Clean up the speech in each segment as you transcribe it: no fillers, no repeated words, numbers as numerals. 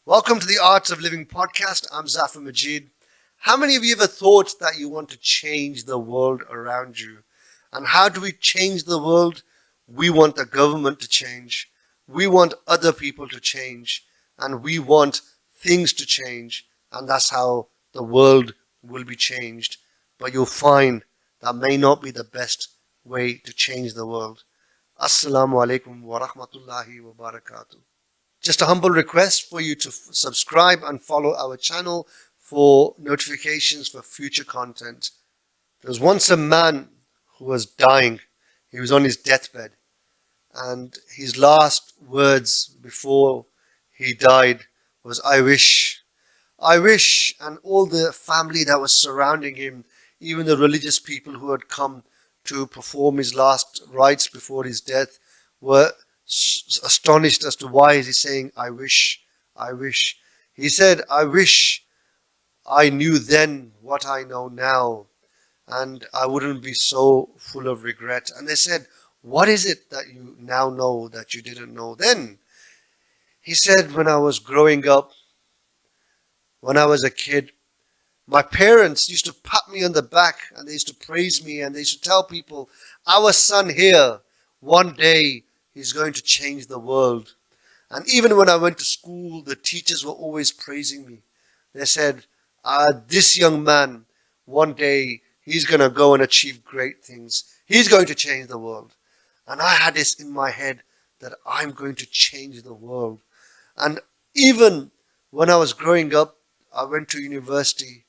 Welcome to the Arts of Living podcast. I'm ZAFAR Majid. How many of you ever thought that you want to change the world around you? And how do we change the world? We want the government to change. We want other people to change. And we want things to change. And that's how the world will be changed. But you'll find that may not be the best way to change the world. Assalamu alaikum wa rahmatullahi wa barakatuh. Just a humble request for you to subscribe and follow our channel for notifications for future content. There was once a man who was dying. He was on his deathbed. And his last words before he died was, I wish. And all the family that was surrounding him, even the religious people who had come to perform his last rites before his death, were astonished as to why is he saying, I wish. He said, I wish I knew then what I know now, and I wouldn't be so full of regret. And they said, what is it that you now know that you didn't know then? He said, when I was growing up, when I was a kid, my parents used to pat me on the back and they used to praise me and they used to tell people, our son here, one day he's going to change the world. And even when I went to school, the teachers were always praising me. They said, this young man, one day he's going to go and achieve great things. He's going to change the world. And I had this in my head that I'm going to change the world. And even when I was growing up, I went to university.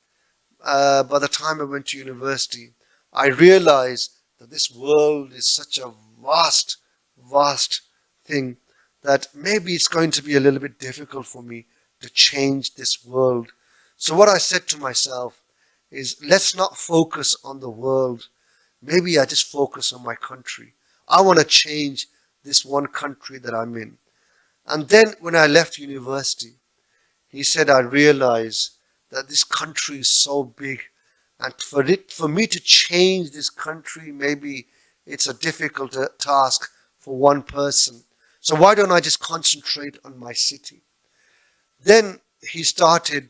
By the time I went to university, I realized that this world is such a vast thing that maybe it's going to be a little bit difficult for me to change this world. So what I said to myself is, let's not focus on the world. Maybe I just focus on my country. I want to change this one country that I'm in. And then when I left university, he said, I realized that this country is so big, and for me to change this country, maybe it's a difficult task for one person. So why don't I just concentrate on my city? Then he started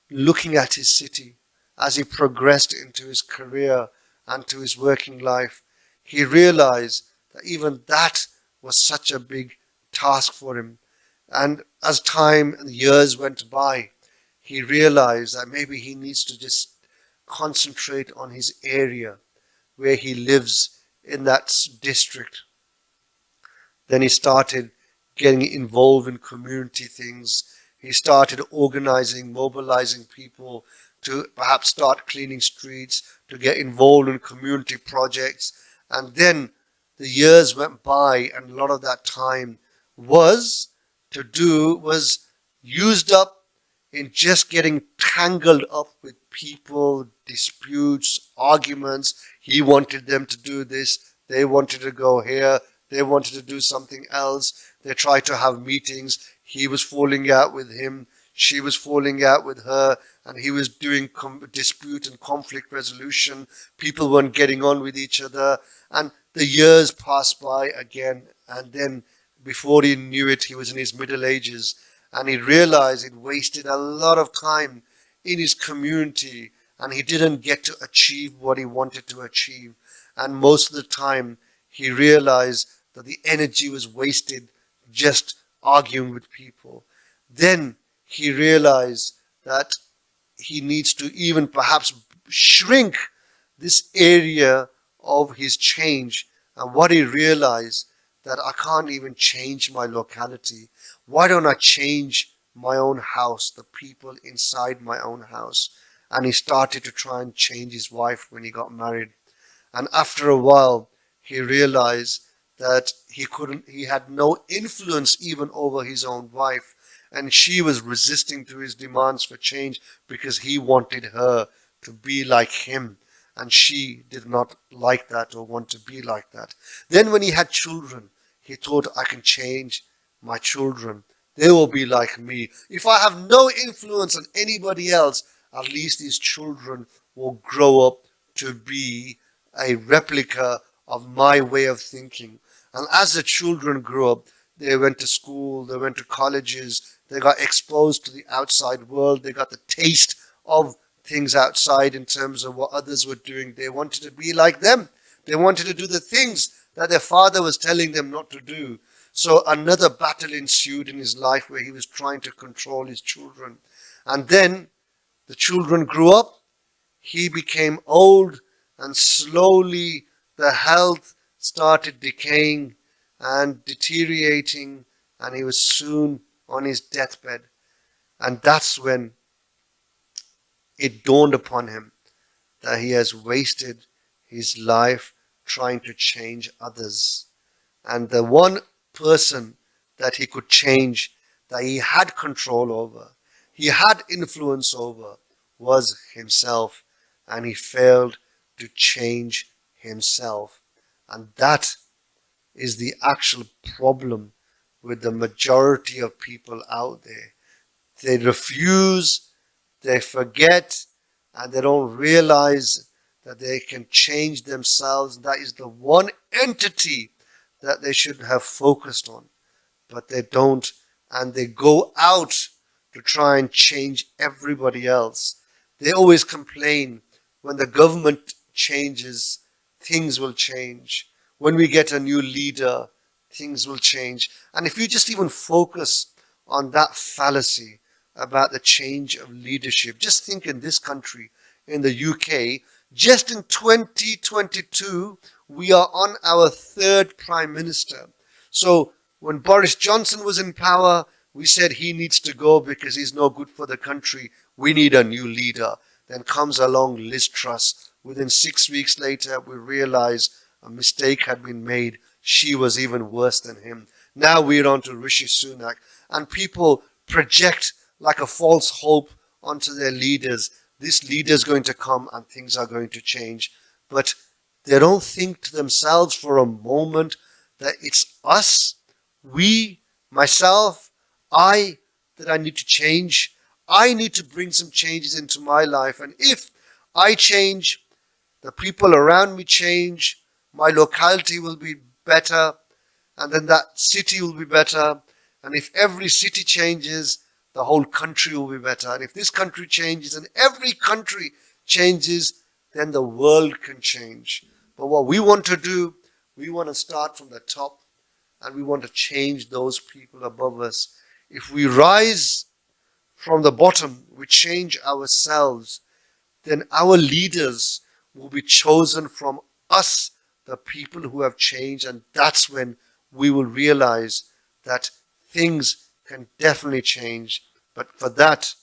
looking at his city as he progressed into his career and to his working life. He realized that even that was such a big task for him. And as time and years went by, he realized that maybe he needs to just concentrate on his area where he lives in that district. Then he started getting involved in community things. He started organizing, mobilizing people to perhaps start cleaning streets, to get involved in community projects. And then the years went by, and a lot of that time was used up in just getting tangled up with people, disputes, arguments. He wanted them to do this. They wanted to go here. They wanted to do something else. They tried to have meetings. He was falling out with him. She was falling out with her. And he was doing dispute and conflict resolution. People weren't getting on with each other. And the years passed by again. And then before he knew it, he was in his middle ages. And he realized he'd wasted a lot of time in his community. And he didn't get to achieve what he wanted to achieve. And most of the time, he realized that the energy was wasted just arguing with people. Then he realized that he needs to even perhaps shrink this area of his change. And what he realized, that I can't even change my locality. Why don't I change my own house, the people inside my own house? And he started to try and change his wife when he got married. And after a while, he realized that he had no influence even over his own wife. And she was resisting to his demands for change because he wanted her to be like him. And she did not like that or want to be like that. Then when he had children, he thought, I can change my children. They will be like me. If I have no influence on anybody else, at least these children will grow up to be a replica of my way of thinking. And as the children grew up, they went to school, they went to colleges, They got exposed to the outside world. They got the taste of things outside in terms of what others were doing. They wanted to be like them. They wanted to do the things that their father was telling them not to do. So another battle ensued in his life where he was trying to control his children. And then the children grew up. He became old, and slowly the health started decaying and deteriorating, and he was soon on his deathbed. And that's when it dawned upon him that he has wasted his life trying to change others. And the one person that he could change, that he had control over, he had influence over, was himself. And he failed to change himself. And that is the actual problem with the majority of people out there. They refuse, they forget, and they don't realize that they can change themselves. That is the one entity that they should have focused on. But they don't, and they go out to try and change everybody else. They always complain, when the government changes, things will change. When we get a new leader, things will change. And if you just even focus on that fallacy about the change of leadership, just think in this country, in the UK, just in 2022, we are on our third Prime Minister. So when Boris Johnson was in power, we said he needs to go because he's no good for the country. We need a new leader. Then comes along Liz Truss. Within 6 weeks later, we realize a mistake had been made. She was even worse than him. Now we're on to Rishi Sunak. And people project like a false hope onto their leaders. This leader is going to come and things are going to change. But they don't think to themselves for a moment that it's us, we, myself, that I need to change. I need to bring some changes into my life. And if I change, the people around me change, my locality will be better, and then that city will be better. And if every city changes, the whole country will be better. And if this country changes and every country changes, then the world can change. But what we want to do, we want to start from the top, and we want to change those people above us. If we rise from the bottom, we change ourselves, then our leaders will be chosen from us, the people who have changed. And that's when we will realize that things can definitely change. But for that,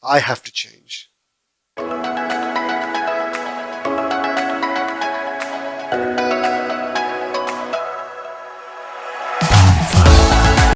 I have to change.